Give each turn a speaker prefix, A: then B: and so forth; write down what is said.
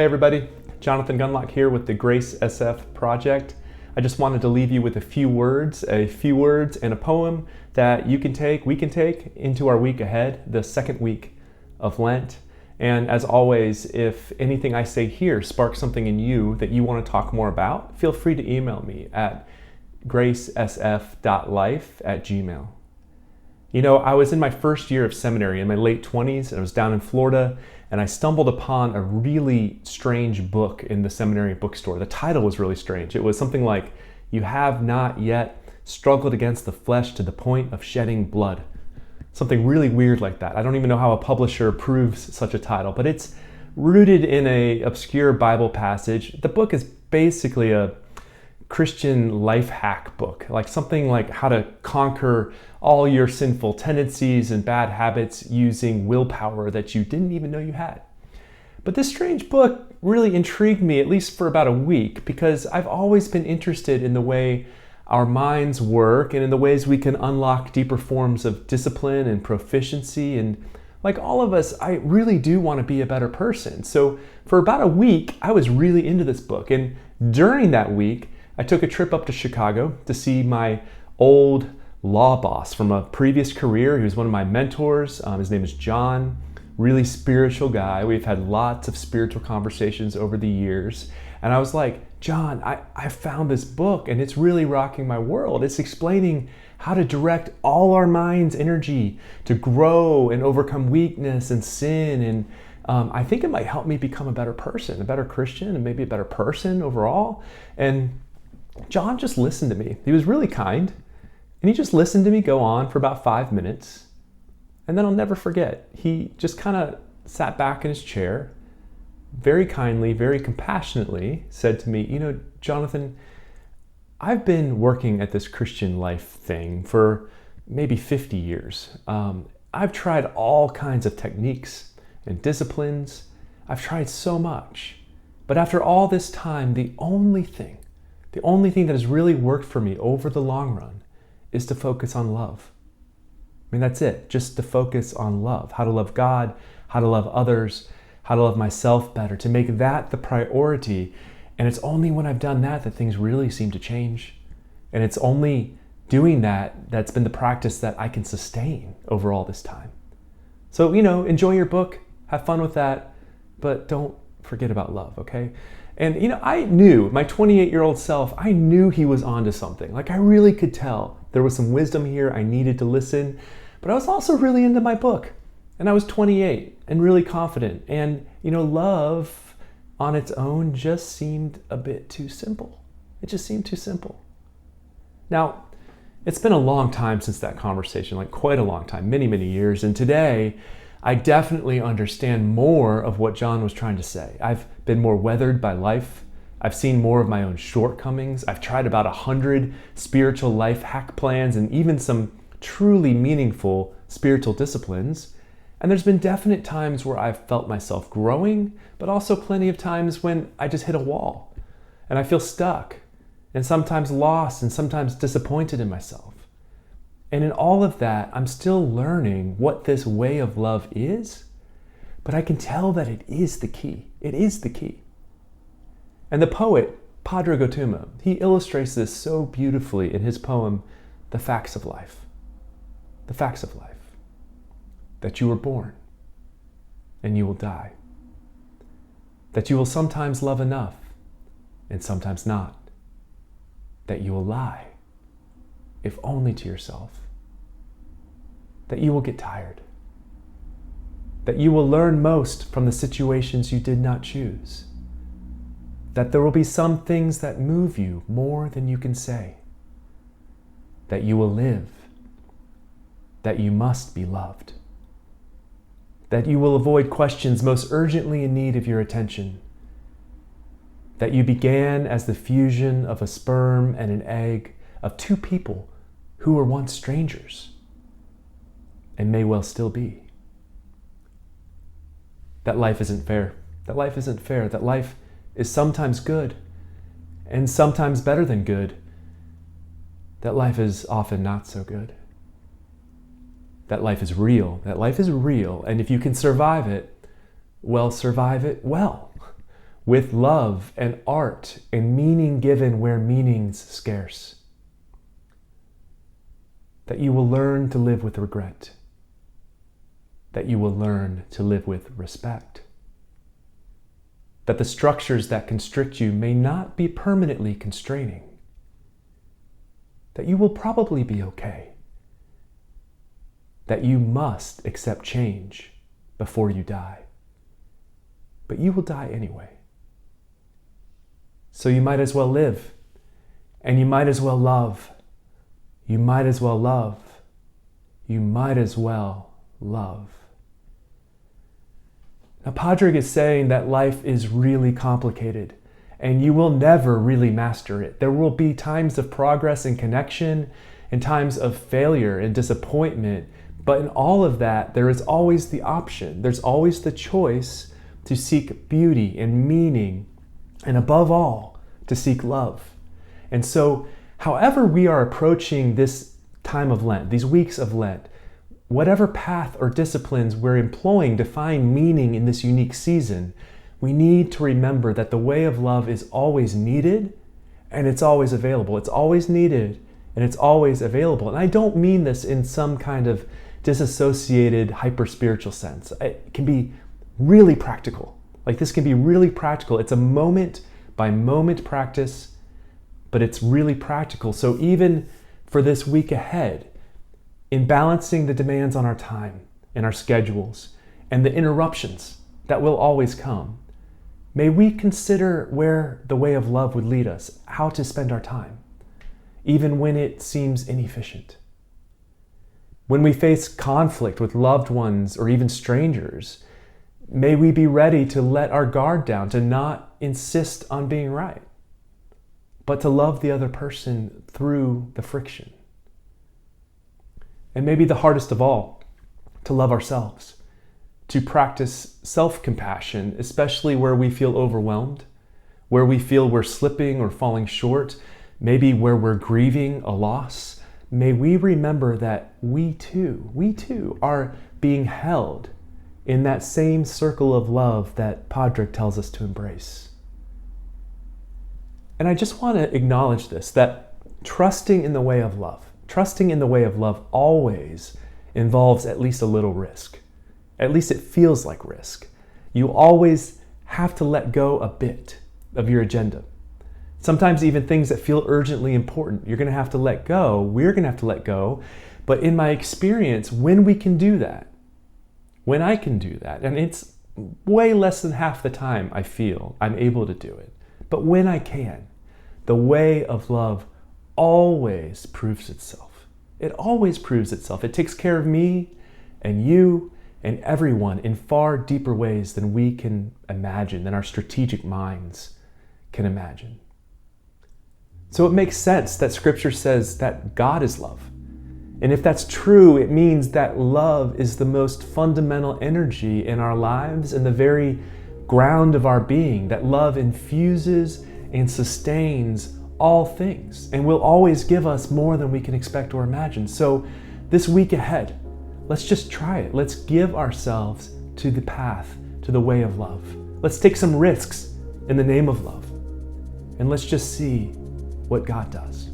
A: Hey everybody, Jonathan Gunlock here with the Grace SF Project. I just wanted to leave you with a few words and a poem that we can take into our week ahead, the second week of Lent. And as always, if anything I say here sparks something in you that you want to talk more about, feel free to email me at gracesf.life@gmail.com. You know, I was in my first year of seminary in my late 20s, and I was down in Florida, and I stumbled upon a really strange book in the seminary bookstore. The title was really strange. It was something like, "You have not yet struggled against the flesh to the point of shedding blood." Something really weird like that. I don't even know how a publisher approves such a title, but it's rooted in an obscure Bible passage. The book is basically a Christian life hack book, like something like how to conquer all your sinful tendencies and bad habits using willpower that you didn't even know you had. But this strange book really intrigued me, at least for about a week, because I've always been interested in the way our minds work and in the ways we can unlock deeper forms of discipline and proficiency. And like all of us, I really do want to be a better person. So for about a week, I was really into this book. And during that week, I took a trip up to Chicago to see my old law boss from a previous career. He was one of my mentors. His name is John, really spiritual guy. We've had lots of spiritual conversations over the years. And I was like, "John, I found this book and it's really rocking my world. It's explaining how to direct all our mind's energy to grow and overcome weakness and sin. And I think it might help me become a better person, a better Christian, and maybe a better person overall." And John just listened to me. He was really kind. And he just listened to me go on for about 5 minutes. And then I'll never forget. He just kind of sat back in his chair, very kindly, very compassionately said to me, "You know, Jonathan, I've been working at this Christian life thing for maybe 50 years. I've tried all kinds of techniques and disciplines. I've tried so much. But after all this time, the only thing that has really worked for me over the long run is to focus on love. I mean, that's it, just to focus on love, how to love God, how to love others, how to love myself better, to make that the priority. And it's only when I've done that that things really seem to change. And it's only doing that that's been the practice that I can sustain over all this time." So, you know, enjoy your book, have fun with that, but don't forget about love, okay? And, you know, I knew, my 28-year-old self, I knew he was onto something. Like, I really could tell there was some wisdom here. I needed to listen. But I was also really into my book. And I was 28 and really confident. And, you know, love on its own just seemed a bit too simple. It just seemed too simple. Now, it's been a long time since that conversation, like quite a long time, many, many years. And today, I definitely understand more of what John was trying to say. I've been more weathered by life. I've seen more of my own shortcomings. I've tried about 100 spiritual life hack plans and even some truly meaningful spiritual disciplines. And there's been definite times where I've felt myself growing, but also plenty of times when I just hit a wall and I feel stuck and sometimes lost and sometimes disappointed in myself. And in all of that, I'm still learning what this way of love is, but I can tell that it is the key. It is the key. And the poet, Padraig O'Tuama, he illustrates this so beautifully in his poem, "The Facts of Life." The facts of life. That you were born and you will die. That you will sometimes love enough and sometimes not. That you will lie, if only to yourself. That you will get tired. That you will learn most from the situations you did not choose. That there will be some things that move you more than you can say. That you will live. That you must be loved. That you will avoid questions most urgently in need of your attention. That you began as the fusion of a sperm and an egg of two people who were once strangers and may well still be. That life isn't fair. That life isn't fair. That life is sometimes good and sometimes better than good. That life is often not so good. That life is real. That life is real. And if you can survive it, well, survive it well. with love and art and meaning given where meaning's scarce. That you will learn to live with regret. That you will learn to live with respect. That the structures that constrict you may not be permanently constraining. That you will probably be okay. That you must accept change before you die. But you will die anyway. So you might as well live, and you might as well love. You might as well love. You might as well love. Now, Padraig is saying that life is really complicated, and you will never really master it. There will be times of progress and connection, and times of failure and disappointment, but in all of that, there is always the option. There's always the choice to seek beauty and meaning, and above all, to seek love. And so, however we are approaching this time of Lent, these weeks of Lent, whatever path or disciplines we're employing to find meaning in this unique season, we need to remember that the way of love is always needed and it's always available. It's always needed and it's always available. And I don't mean this in some kind of disassociated, hyper-spiritual sense. It can be really practical. Like this can be really practical. It's a moment-by-moment practice, but it's really practical. So even for this week ahead, in balancing the demands on our time and our schedules and the interruptions that will always come, may we consider where the way of love would lead us, how to spend our time, even when it seems inefficient. When we face conflict with loved ones or even strangers, may we be ready to let our guard down, to not insist on being right, but to love the other person through the friction. And maybe the hardest of all, to love ourselves, to practice self-compassion, especially where we feel overwhelmed, where we feel we're slipping or falling short, maybe where we're grieving a loss. May we remember that we too are being held in that same circle of love that Padraig tells us to embrace. And I just want to acknowledge this, that trusting in the way of love always involves at least a little risk. At least it feels like risk. You always have to let go a bit of your agenda. Sometimes even things that feel urgently important, you're going to have to let go. We're going to have to let go. But in my experience, when we can do that, when I can do that, and it's way less than half the time I feel I'm able to do it, but when I can, the way of love always proves itself. It always proves itself. It takes care of me and you and everyone in far deeper ways than we can imagine, than our strategic minds can imagine. So it makes sense that Scripture says that God is love. And if that's true, it means that love is the most fundamental energy in our lives and the very ground of our being, that love infuses and sustains all things and will always give us more than we can expect or imagine. So this week ahead, let's just try it. Let's give ourselves to the path, to the way of love. Let's take some risks in the name of love. And let's just see what God does.